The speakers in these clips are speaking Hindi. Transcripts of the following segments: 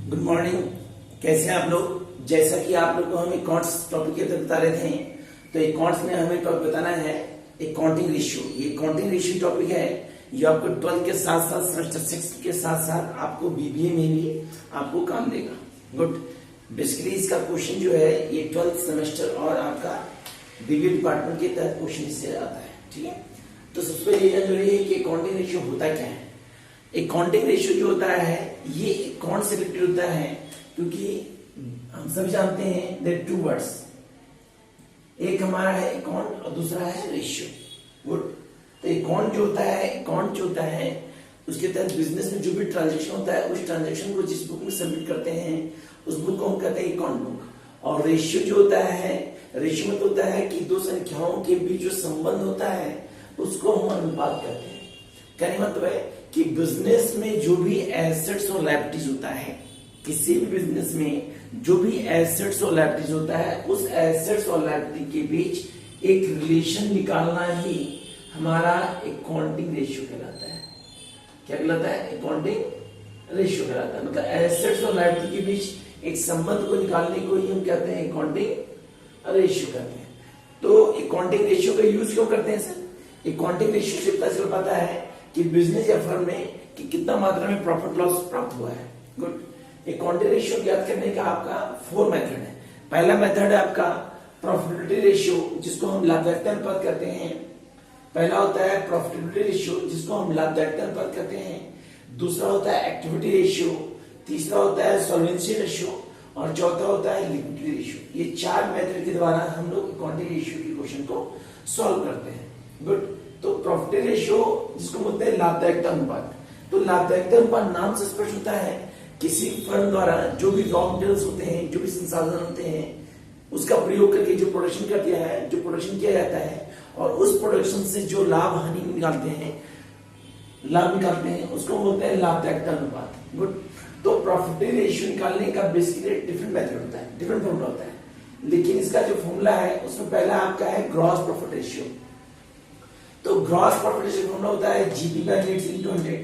Good morning. कैसे हैं आप लोग? जैसा कि आप लोग को हम अकाउंट्स टॉपिक के अंदर बता रहे थे, तो अकाउंट्स में हमें टॉपिक बताना है अकाउंटिंग रेशियो। ये अकाउंटिंग रेशियो टॉपिक है, ये आपको 12 के साथ साथ सेमेस्टर 6 के साथ साथ आपको बीबीए में भी आपको काम देगा। गुड। बेसिकली इसका क्वेश्चन जो है ये 12th सेमेस्टर और आपका बीबीए डिपार्टमेंट के तहत क्वेश्चन से आता है। ठीक है, तो सबसे पहले ये जरूरी है कि अकाउंटिंग रेशियो होता क्या है। अकाउंटिंग रेशियो जो होता है ये अकाउंट से रिलेटेड होता है, क्योंकि हम सभी जानते हैं देयर टू वर्ड्स, एक हमारा है अकाउंट और दूसरा है रेशियो। गुड। तो अकाउंट जो होता है उसके तहत बिजनेस में जो भी ट्रांजेक्शन होता है उस ट्रांजेक्शन को जिस बुक में सबमिट करते हैं उस बुक को हम कहते हैं अकाउंट बुक। और रेशियो जो होता है, रेशियो में तो होता है कि दो संख्याओं के बीच जो संबंध होता है उसको हम अनुपात कहते हैं। कहने मतलब है कि बिजनेस में जो भी एसेट्स और लायबिलिटीज होता है, किसी भी बिजनेस में जो भी एसेट्स और लायबिलिटीज होता है उस एसेट्स और लायबिलिटी के बीच एक रिलेशन निकालना ही हमारा अकाउंटिंग रेशियो कहलाता है। क्या कहलाता है? अकाउंटिंग रेशियो कहलाता है। मतलब एसेट्स और लायबिलिटी के बीच एक संबंध को निकालने को ही हम कहते हैं अकाउंटिंग रेशियो कहते हैं। तो अकाउंटिंग रेशियो का यूज क्यों करते हैं सर? अकाउंटिंग रेशियो से पता चल पाता है कि बिजनेस या फर्म में कि कितना मात्रा में प्रॉफिट लॉस प्राप्त हुआ है। गुड। अकाउंटिंग रेशियो ज्ञात करने का आपका 4 मेथड है। पहला मेथड है आपका प्रॉफिटेबिलिटी रेशियो, जिसको हम लाभदायकता अनुपात कहते हैं। पहला होता है प्रॉफिटेबिलिटी रेशियो, जिसको हम लाभदायकता अनुपात कहते हैं। दूसरा होता है एक्टिविटी रेशियो, तीसरा होता है सॉल्वेंसी रेशियो और चौथा होता है लिक्विडिटी रेशियो। ये 4 मेथड के द्वारा हम लोग अकाउंटिंग रेशियो के क्वेश्चन को सॉल्व करते हैं। गुड। तो प्रॉफिट रेशियो जिसको बोलते हैं लाभदायकता अनुपात, तो लाभदायकता अनुपात नाम से स्पष्ट होता है किसी फर्म द्वारा जो भी रॉ मटेरियल्स होते हैं, जो भी संसाधन होते हैं, उसका प्रयोग करके जो प्रोडक्शन किया जाता है और उस प्रोडक्शन से जो लाभ हानि निकालते हैं उसको बोलते हैं लाभदायकता अनुपात। गुड। तो प्रॉफिट रेशियो निकालने का बेसिकली डिफरेंट मेथड होता है, डिफरेंट फॉर्मूला होता है, लेकिन इसका जो फॉर्मूला है उसमें पहला आपका है ग्रॉस प्रॉफिट रेशियो। तो ग्रॉस प्रॉफिट रेशियो फॉर्मूला होता है जीपी बाय नेट इनटू 100।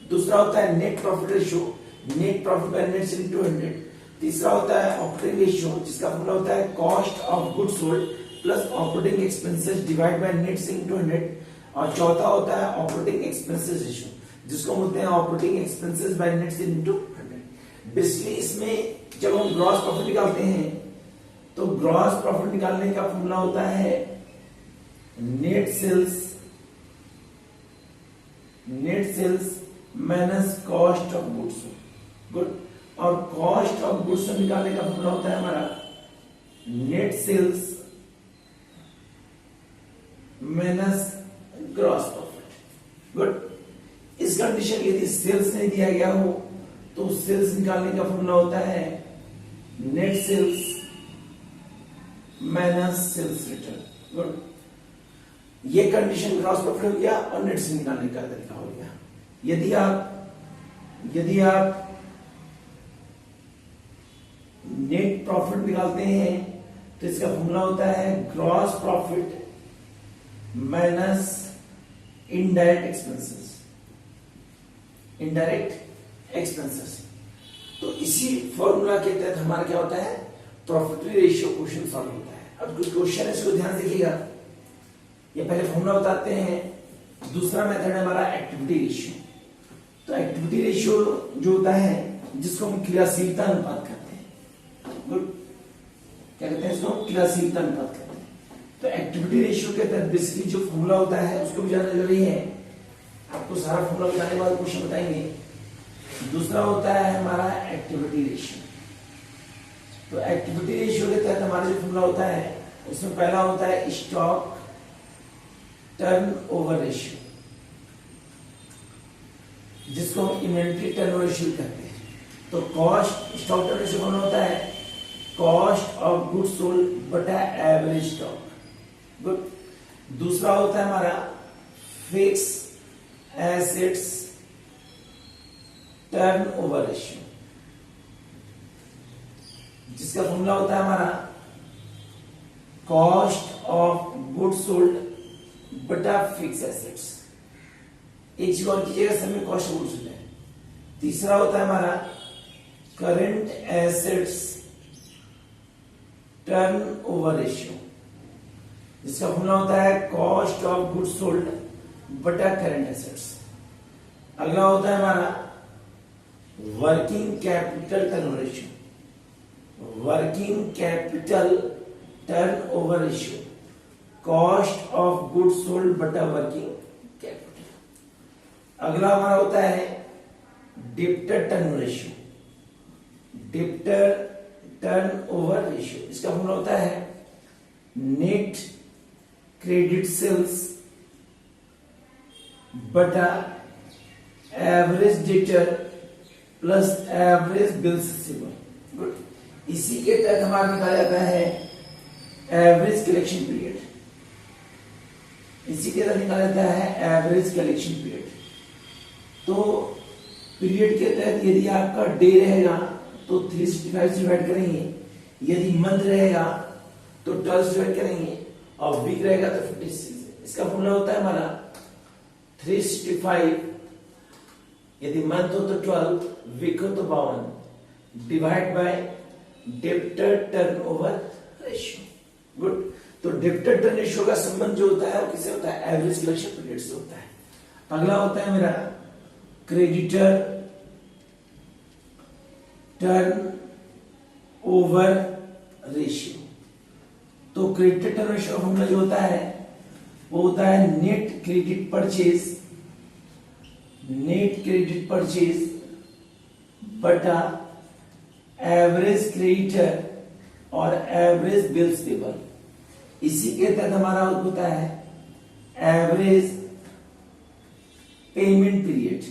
दूसरा होता है net profit ratio, net profit by net into 100। तीसरा होता है ऑपरेटिंग रेशियो, जिसका फॉर्मूला होता है cost of goods sold plus operating expenses divide by net into 100। और चौथा होता है ऑपरेटिंग एक्सपेंसेस रेशियो, जिसको बोलते हैं operating expenses by net into 100। Basically इसमें जब हम ग्रॉस प्रॉफिट निकालते हैं तो ग्रॉस प्रॉफिट निकालने का फॉर्मूला होता है net sales minus cost of goods. Good. और कॉस्ट ऑफ गुड्स निकालने का फॉर्मूला होता है हमारा net sales minus gross profit. Good. इस कंडीशन यदि सेल्स नहीं दिया गया हो तो सेल्स निकालने का फॉर्मूला होता है net sales minus sales return. Good. ये कंडीशन ग्रॉस प्रॉफिट हो गया और नेट से निकालने का तरीका हो गया। यदि आप नेट प्रॉफिट निकालते हैं तो इसका फॉर्मूला होता है gross profit minus indirect expenses. तो इसी फॉर्मूला के तहत हमारा क्या होता है, प्रॉफिट रेशियो क्वेश्चन सॉल्व होता है। अब कुछ क्वेश्चन है, इसको ध्यान देखिएगा। ये पहले फॉर्मूला बताते हैं। दूसरा मेथड है हमारा एक्टिविटी रेशियो। तो एक्टिविटी रेशियो जो होता है जिसको हम क्रियाशीलता अनुपात कहते हैं। गुड। क्या कहते हैं इसको? क्रियाशीलता अनुपात कहते हैं। तो एक्टिविटी रेशियो के तहत बेसिकली जो फॉर्मूला होता है उसको भी जानना जरूरी है। आपको सारा फॉर्मूला बताने के बाद क्वेश्चन बताएंगे। दूसरा होता है हमारा एक्टिविटी रेशियो। तो एक्टिविटी रेशियो के तहत हमारा जो फॉर्मूला होता है उसमें पहला होता है स्टॉक टर्नओवर रेशियो, जिसको हम इन्वेंट्री टर्नओवर रेशियो कहते हैं। तो कॉस्ट स्टॉक टर्न रेशियो कौन होता है? कॉस्ट ऑफ गुड्स सोल्ड बटा एवरेज स्टॉक। गुड। दूसरा होता है हमारा फिक्स एसेट्स टर्नओवर रेशियो, जिसका फॉर्मूला होता है हमारा कॉस्ट ऑफ गुड्स सोल्ड बटा फिक्स एसेट्स। एक चीज और कीजिएगा, सब में कॉस्ट ऑफ गुड्स होता है। तीसरा होता है हमारा करंट एसेट्स टर्नओवर रेशियो, जिसका फॉर्मूला होता है कॉस्ट ऑफ गुड्स सोल्ड बटा करंट एसेट्स। अगला होता है हमारा working capital turnover ratio, working capital turnover ratio, cost of goods sold बटा वर्किंग कैपिटल। अगला हमारा होता है debtor turnover ratio, debtor turnover ratio, इसका फॉर्मूला होता है नेट क्रेडिट सेल्स बटा average debtor plus average bills receivable. Good, इसी के तहत हमारा निकाला जाता है एवरेज कलेक्शन पीरियड, इसी के तहत निकाला जाता है एवरेज कलेक्शन पीरियड। तो पीरियड के तहत यदि आपका डे रहेगा तो 365 से डिवाइड करेंगे, यदि मंथ रहेगा तो 12 से डिवाइड करेंगे, और वीक रहेगा तो 56। इसका फॉर्मूला होता है हमारा 365, यदि मंथ हो तो 12, वीक हो तो 52, divide by debtor turnover ratio. Good, तो डेब्टर टर्न रेशियो का संबंध जो होता है वो किससे होता है? एवरेज कलेक्शन पीरियड से होता है। अगला होता है मेरा क्रेडिटर टर्न ओवर रेशियो। तो क्रेडिटर टर्न रेशियो का फॉर्मूला जो होता है वो होता है net credit purchase, net credit purchase बटा एवरेज क्रेडिटर और एवरेज बिल्स पेबल। इसी के तहत हमारा होता है average payment period,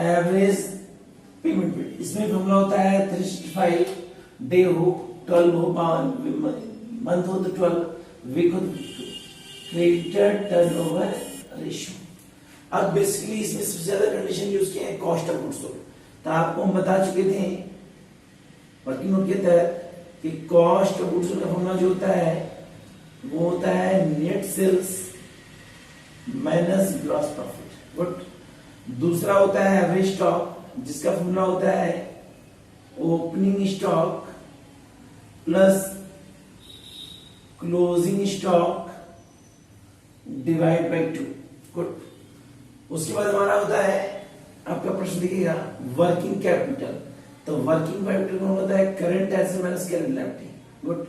average payment period. इसमें फॉर्मूला होता है 365, डे हो 12 हो, मंथ हो तो 12, वीक हो तो क्रेडिटर टर्नओवर रेशियो। अब बेसिकली इसमें सबसे ज्यादा कंडीशन यूज किए हैं कॉस्ट ऑफ गुड्स सोल्ड। तो आपको हम बता चुके थे वर्किंग नोट के तहत कि कॉस्ट ऑफ गुड्स सोल्ड का फॉर्मूला जो होता है वो होता है net sales minus gross profit. Good, दूसरा होता है एवरेज स्टॉक, जिसका फॉर्मूला होता है opening stock plus closing stock divide by 2। Good, उसके बाद हमारा होता है आपका प्रश्न दिखेगा वर्किंग कैपिटल। तो वर्किंग कैपिटल कौन होता है? Current asset minus current liability. Good,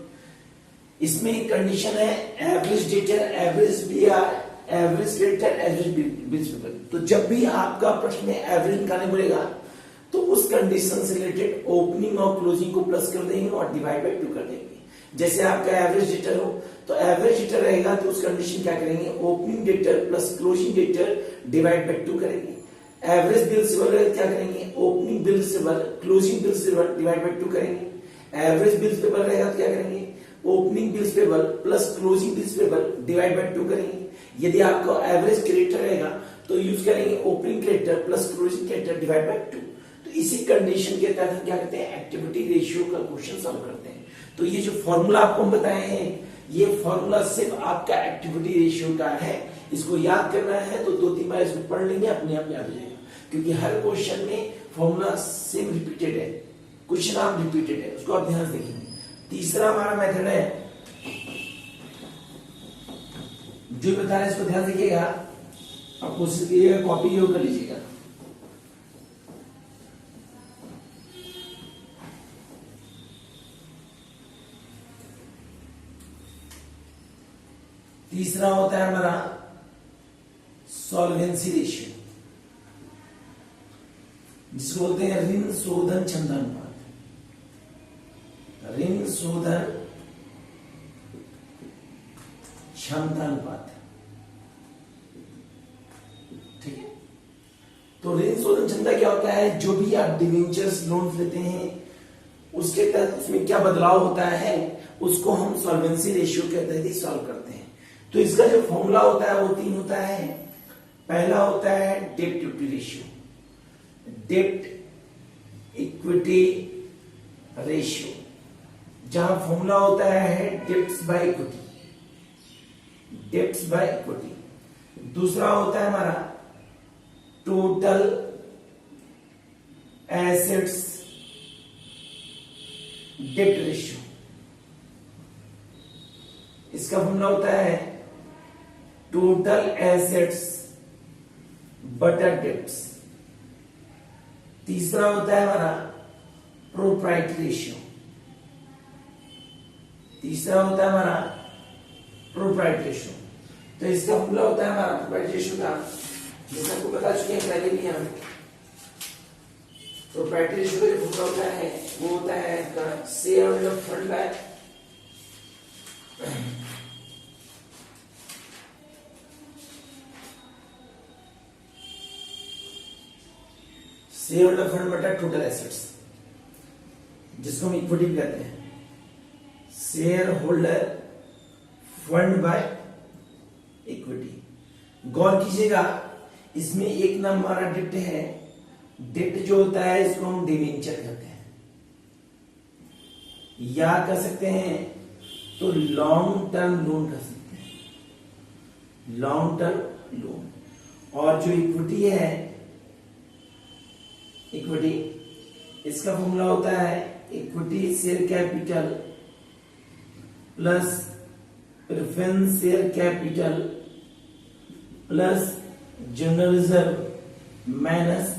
इसमें एक कंडीशन है average debtor, average B R, average creditor, average bills payable. तो जब भी आपका प्रश्न में एवरेज निकालने बोलेगा तो उस कंडीशन से रिलेटेड ओपनिंग और क्लोजिंग को प्लस कर देंगे और डिवाइड बाय 2 कर देंगे। जैसे आपका एवरेज डेटर हो तो एवरेज डेटर रहेगा तो उस कंडीशन क्या करेंगे? Opening debtor plus closing debtor divide by 2 करेंगे। एवरेज बिल रिसीवेबल क्या करेंगे? Opening bill receivable closing bill receivable divide by 2 करेंगे। एवरेज बिल्स पेबल रहेगा तो क्या करेंगे? Opening bills payable plus closing bills payable divide by 2 करेंगे। यदि आपका एवरेज क्रेडिटर रहेगा तो यूज करेंगे opening creditor plus closing creditor divide by 2। तो इसी कंडीशन के तहत हम क्या करते हैं? एक्टिविटी रेशियो का क्वेश्चन सॉल्व करते हैं। तो ये जो फॉर्मूला आपको हम बताए हैं ये फॉर्मूला सिर्फ आपका एक्टिविटी रेशियो का है। इसको याद करना है तो 2-3 बार इसको पढ़ लेंगे, अपने आप याद हो जाएगा, क्योंकि हर क्वेश्चन में फॉर्मूला सेम रिपीटेड है, क्वेश्चन आप रिपीटेड है, उसको आप ध्यान से देखेंगे। तीसरा हमारा मेथड है जो बता रहे हैं इसको ध्यान देखिएगा, आप कोशिश कीजिएगा कॉपी योग कर लीजिएगा। तीसरा होता है हमारा सॉल्वेंसी रेशियो, जिसको बोलते हैं ऋण शोधन क्षमता अनुपात। ऋण शोधन क्षमता अनुपात, ठीक है। तो ऋण शोधन क्षमता क्या होता है? जो भी आप डिवेंचर्स लोन लेते हैं उसके तहत उसमें क्या बदलाव होता है उसको हम सॉल्वेंसी रेशियो के तहत ही सॉल्व करते हैं। तो इसका जो फॉर्मूला होता है वो 3 होता है। पहला होता है डेब्ट इक्विटी रेशियो, डेब्ट इक्विटी रेशियो, जहां फॉर्मूला होता है debts by equity, debts by equity. दूसरा होता है हमारा टोटल एसेट्स डेट रेशियो, इसका फॉर्मूला होता है टोटल एसेट्स बटा डेट्स। तीसरा होता है हमारा प्रोप्राइटरी रेशियो, तीसरा होता है हमारा प्रोप्राइटरी रेशियो। तो इसका फॉर्मूला होता है हमारा प्रोप्राइटरी रेशियो का, जैसे आपको बता चुके हैं पहले भी हम। प्रोप्राइटरी रेशियो का जो फॉर्मूला होता है वो होता है share holder fund by share holder fund बटा टोटल एसेट्स, जिसको हम इक्विटी भी कहते हैं। Share holder fund by equity. गौर कीजिएगा, इसमें एक नाम हमारा डेट है। डेट जो होता है इसको हम डिवेंचर कहते हैं, या कह सकते हैं तो लॉन्ग टर्म लोन कह सकते हैं, लॉन्ग टर्म लोन। और जो इक्विटी है, इक्विटी, इसका फॉर्मूला होता है equity share capital plus preference share capital plus general reserve minus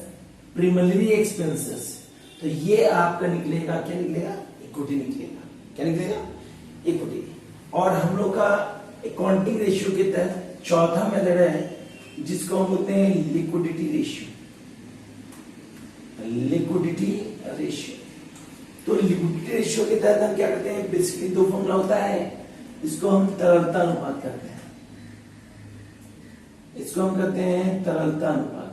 प्रीमिलरी expenses. तो ये आपका निकलेगा, क्या निकलेगा? इक्विटी निकलेगा। क्या निकलेगा? इक्विटी। और हम लोग का अकाउंटिंग रेशियो के तहत चौथा मेथड है जिसको हम बोलते हैं लिक्विडिटी रेशियो। लिक्विडिटी रेशियो, तो लिक्विडिटी रेशियो के तहत हम क्या करते हैं? बेसिकली दो फॉर्मूला होता है, इसको हम तरलता अनुपात करते हैं, इसको हम कहते हैं तरलता अनुपात।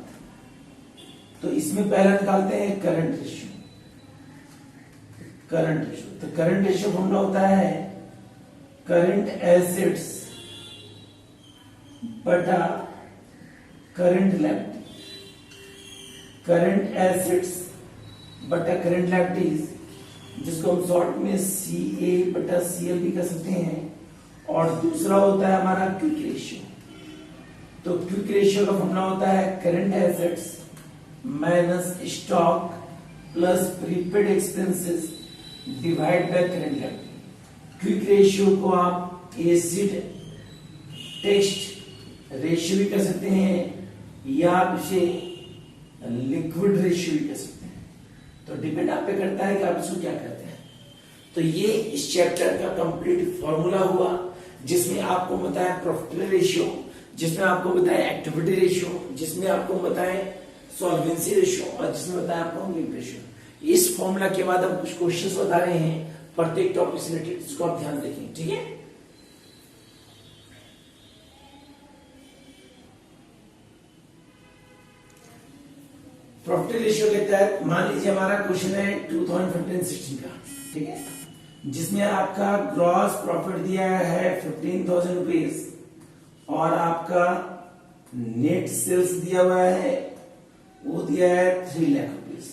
तो इसमें पहला निकालते हैं करंट रेशियो। करंट रेशियो, तो करंट रेशियो फॉर्मूला होता है करंट एसेट्स बटा करंट लायबिलिटी। करंट एसेट्स बटा करंट लायबिलिटीज, जिसको हम शॉर्ट में CA बटा CL भी कर सकते हैं। और दूसरा होता है हमारा क्विक रेशियो। तो क्विक रेशियो का फॉर्मूला होता है current assets minus stock plus prepaid expenses divide by current liability. Quick ratio को आप एसिड टेस्ट रेशियो भी कह सकते हैं, या आप इसे लिक्विड रेशियो भी कह सकते हैं। तो डिपेंड आप पे करता है कि आप इसको क्या कहते हैं। तो ये इस चैप्टर का कंप्लीट फॉर्मूला हुआ, जिसमें आपको बताया प्रॉफिटेबिलिटी रेशियो, जिसमें आपको बताया एक्टिविटी रेशियो, जिसमें आपको बताया सॉल्वेंसी रेशियो, और जिसमें बताया आपको लिंक रेशियो। इस फॉर्मूला के बाद हम कुछ क्वेश्चंस बता रहे हैं प्रत्येक टॉपिक से रिलेटेड, इसको आप ध्यान देखें। ठीक है, प्रॉफिट रेशियो के तहत मान लीजिए हमारा क्वेश्चन है 2015-16 का, ठीक है, जिसमें आपका ग्रॉस प्रॉफिट दिया है 15,000 रुपीज और आपका नेट सेल्स दिया हुआ है, वो दिया है 3 लाख रुपीज।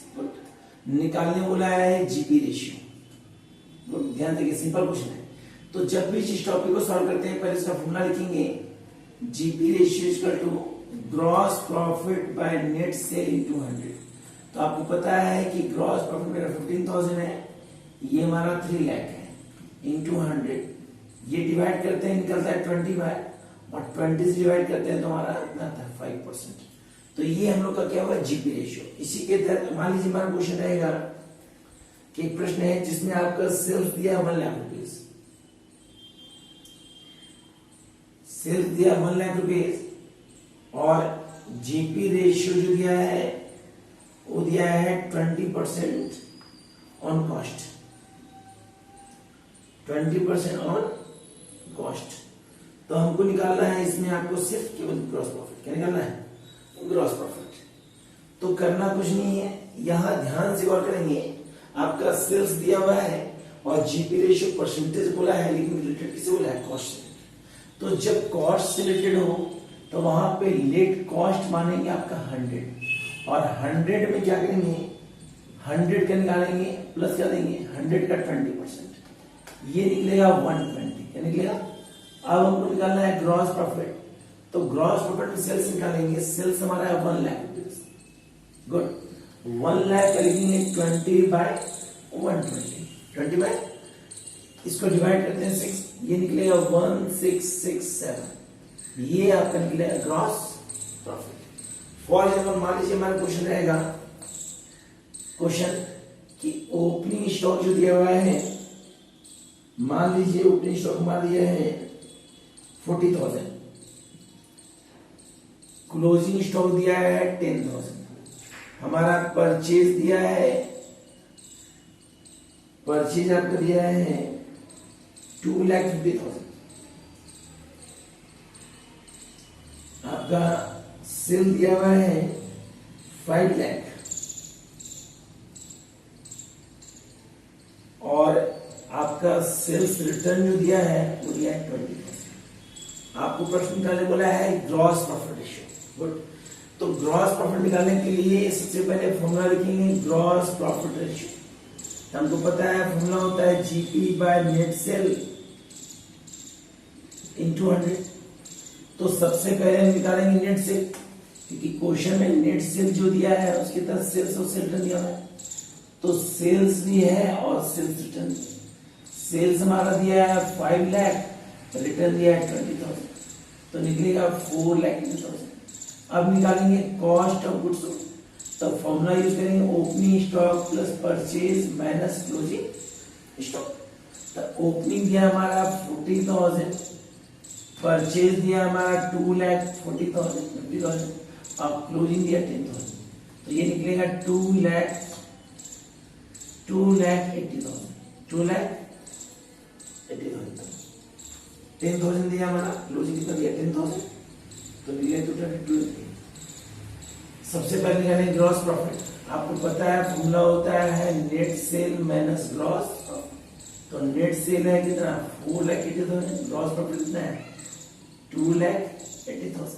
निकालने बोला है जीपी रेशियो। ध्यान देखिए, सिंपल क्वेश्चन है। तो जब भी इस टॉपिक को सॉल्व करते हैं पहले इसका फॉर्मूला लिखेंगे, GP ratio equal to gross profit by net sale into 100। तो आपको पता है कि ग्रॉस प्रॉफिट मेरा 15,000 है, ये हमारा 3 लाख है, इनटू 100। ये डिवाइड करते हैं, निकलता है 25, और 20 से डिवाइड करते हैं तो हमारा इतना आता है 5%। तो ये हम लोग का क्या हुआ? GP ratio. इसी के तहत मान लीजिए हमारा क्वेश्चन रहेगा कि एक प्रश्न है जिसमें आपका सेल्स दिया 1 लाख रुपीज, सेल्स दिया 1 लाख रुपीज, और जीपी रेशियो जो दिया है वो दिया है 20% ऑन कॉस्ट, 20% ऑन कॉस्ट। तो हमको निकालना है इसमें आपको सिर्फ केवल ग्रॉस प्रॉफिट। क्या निकालना है? Gross profit. तो करना कुछ नहीं है, यहां ध्यान से गौर करेंगे, आपका सेल्स दिया हुआ है और जीपी रेशियो परसेंटेज बोला है, लेकिन रिलेटेड किसे बोला है? कॉस्ट से। तो जब कॉस्ट से रिलेटेड हो तो वहां पे लेट कॉस्ट मानेंगे आपका 100, और 100 में क्या करेंगे? 100 का निकालेंगे प्लस क्या देंगे? 100 का 20%, ये निकलेगा 120। क्या निकलेगा? अब हमको निकालना है ग्रॉस प्रॉफिट। तो ग्रॉस प्रॉफिट में सेल्स निकालेंगे, सेल्स हमारा है 1 लाख रुपीज। गुड। 1 लाख का लिखेंगे 20/120, 20 इसको डिवाइड करते हैं 6, ये निकलेगा 1667, ये आपका निकलेगा ग्रॉस प्रॉफिट। फॉर एग्जाम्पल मान लीजिए हमारा क्वेश्चन रहेगा, क्वेश्चन कि ओपनिंग स्टॉक जो दिया हुआ है, मान लीजिए ओपनिंग स्टॉक मान दिया है 40,000, क्लोजिंग स्टॉक दिया है 10,000, हमारा परचेज दिया है, परचेज आपका दिया है 2,50,000, आपका सेल दिया हुआ है 5 लाख, और आपका सेल्स रिटर्न जो दिया है वो दिया है 20,000। आपको प्रश्न निकालने बोला है ग्रॉस प्रॉफिट रेशियो। गुड, तो ग्रॉस प्रॉफिट निकालने के लिए सबसे पहले फॉर्मूला लिखेंगे ग्रॉस प्रॉफिट रेशियो। हमको पता है फॉर्मूला होता है GP bye net sale into 100। तो सबसे पहले हम निकालेंगे नेट सेल, क्योंकि क्वेश्चन में नेट सेल जो दिया है उसके तहत सेल्स और सेल रिटर्न दिया है, तो सेल्स भी है और सेल्स रिटर्न। सेल्स हमारा दिया है 5 लाख, रिटर्न दिया है 20,000, तो निकलेगा 4,80,000। अब निकालेंगे कॉस्ट ऑफ गुड्स सोल्ड, तो फॉर्मूला यूज करेंगे opening stock plus purchase minus closing stock. तो ओपनिंग दिया हमारा 40,000, परचेज दिया हमारा 2,40,000 50,000, और क्लोजिंग दिया 10,000, तो ये निकलेगा 2,80,000, 10,000 दिया हमारा, क्लोजिंग कितना दिया 10,000, तो निकले 2,20,000। सबसे पहले निकालेंगे ग्रॉस प्रॉफिट। आपको पता है फॉर्मूला होता है net cell minus gross profit. तो नेट सेल है कितना 4,80,000, ग्रॉस प्रॉफिट कितना है 2,80,000।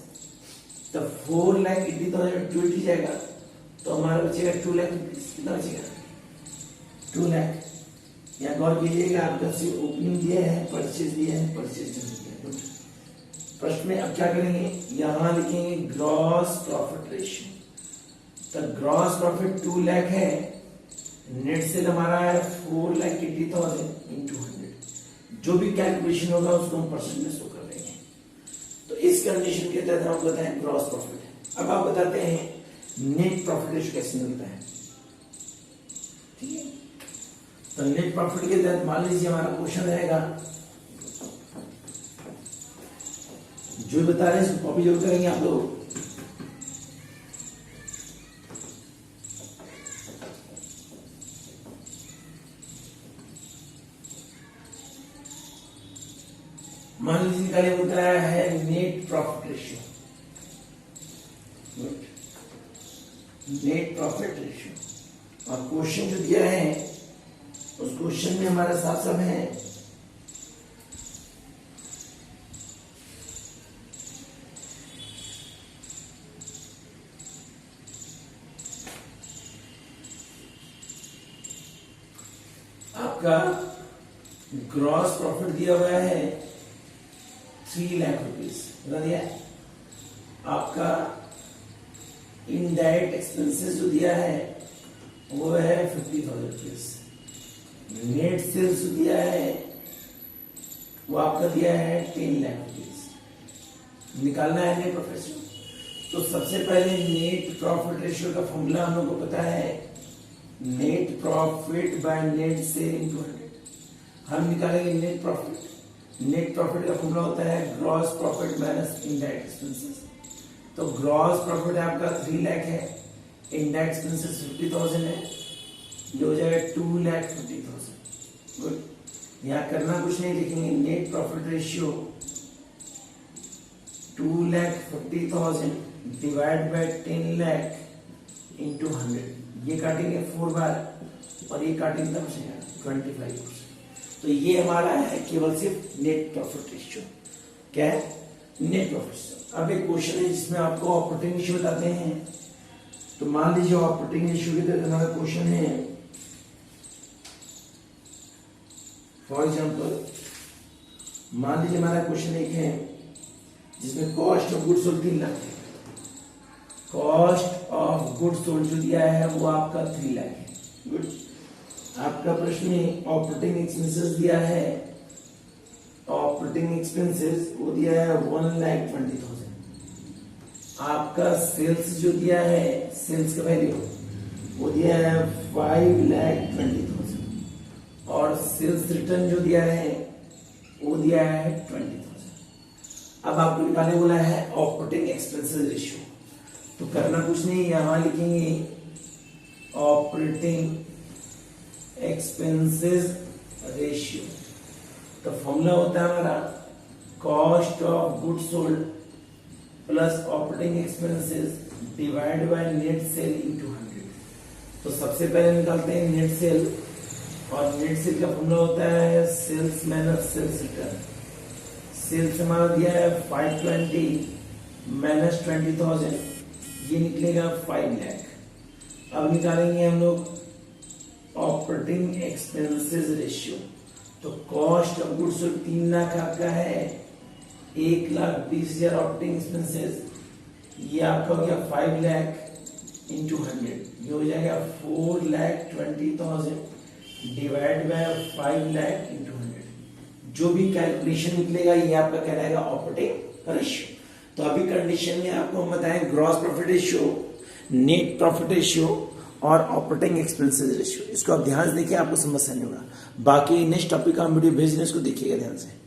तो 4,80,000 280 जाएगा, तो हमारा बचेगा 2 लाख। कितना बचेगा 2 लाख। यहाँ गौर कीजिएगा आपका सिर्फ ओपनिंग दिया है, परचेज दिया है, परचेज दिया है। फर्स्ट में अब क्या करेंगे, यहां लिखेंगे ग्रॉस प्रॉफिट रेशियो। तो ग्रॉस प्रॉफिट 2 लाख है, नेट सेल हमारा है 4,80,000 इंटू 100। जो भी कैलकुलेशन होगा उसको हम परसेंट में शो कर देंगे। तो इस कंडीशन के तहत हम बताएं ग्रॉस प्रॉफिट। अब आप बताते हैं नेट प्रॉफिट रेशियो कैसे मिलता है। ठीक है, तो नेट प्रॉफिट के तहत मान लीजिए हमारा क्वेश्चन रहेगा, जो बता रहे हैं कॉपी जरूर करेंगे आप लोग। मान लीजिए निकाले बताया है net profit ratio, net profit ratio, और क्वेश्चन जो दिया है उस क्वेश्चन में हमारा साफ साफ है आपका ग्रॉस प्रॉफिट दिया हुआ है 3 लाख रुपीज, बता दिया। आपका इनडायरेक्ट एक्सपेंसेस जो दिया है वो है 50,000 रुपीज। नेट सेल्स जो दिया है वो आपका दिया है 10 लाख रुपीज। निकालना है नेट प्रॉफिट रेशियो। तो सबसे पहले नेट प्रॉफिट रेशियो का फॉर्मूला हम लोग को पता है net profit by net sale into 100। हम निकालेंगे नेट प्रॉफिट। नेट प्रॉफिट का फॉर्मूला होता है gross profit minus indirect expenses. तो ग्रॉस प्रॉफिट आपका 3 लाख है, इनडायरेक्ट एक्सपेंसेस 50,000 है, ये हो जाएगा 2,50,000। गुड, यहाँ करना कुछ नहीं, लिखेंगे net profit ratio 2,50,000 divide by 10 lakh into 100। ये काटेंगे 4 बार और ये काटेंगे तब बचेगा 25%। तो ये हमारा है केवल सिर्फ नेट प्रॉफिट रेशियो। क्या है नेट प्रॉफिट। अब एक क्वेश्चन है जिसमें आपको ऑपरेटिंग रेशियो बताते हैं। तो मान लीजिए ऑपरेटिंग रेशियो के तहत हमारा क्वेश्चन है, फॉर एग्जाम्पल मान लीजिए हमारा क्वेश्चन एक है जिसमें cost of goods sold 3 lakh है। कॉस्ट ऑफ गुड्स सोल्ड जो दिया है वो आपका 3 लाख है। गुड। आपका प्रश्न में ऑपरेटिंग एक्सपेंसेस दिया है, ऑपरेटिंग एक्सपेंसेस वो दिया है 1,20,000। आपका सेल्स जो दिया है, सेल्स का वैल्यू वो दिया है 5,20,000 और सेल्स रिटर्न जो दिया है वो दिया है 20,000। अब आपको निकालने बोला है ऑपरेटिंग एक्सपेंसेस रेशियो। तो करना कुछ नहीं, यहां लिखेंगे ऑपरेटिंग एक्सपेंसेस रेशियो। तो फॉर्मूला होता है हमारा cost of goods sold plus operating expenses divide by net sale into 100। तो सबसे पहले निकालते हैं नेट सेल, और नेट सेल का फॉर्मूला होता है sales minus sales return. Sales हमारा दिया है 520 माइनस 20,000, ये निकलेगा 5 लाख। अब निकालेंगे हम लोग ऑपरेटिंग एक्सपेंसेस रेशियो। तो cost of goods sold 3 lakh आपका है, 1,20,000 ऑपरेटिंग एक्सपेंसेस, ये आपका हो गया 5 लाख इंटू 100, ये हो जाएगा 4,20,000 डिवाइड बाय 5 लाख इंटू 100। जो भी कैलकुलेशन निकलेगा ये आपका कहलाएगा ऑपरेटिंग रेशियो। तो अभी कंडीशन में आपको हम बताएं gross profit ratio, net profit ratio और ऑपरेटिंग एक्सपेंसेस रेशियो। इसको आप ध्यान से देखिए, आपको समझ नहीं होगा। बाकी नेक्स्ट टॉपिक का हम वीडियो भेज दें, इसको देखिएगा ध्यान से।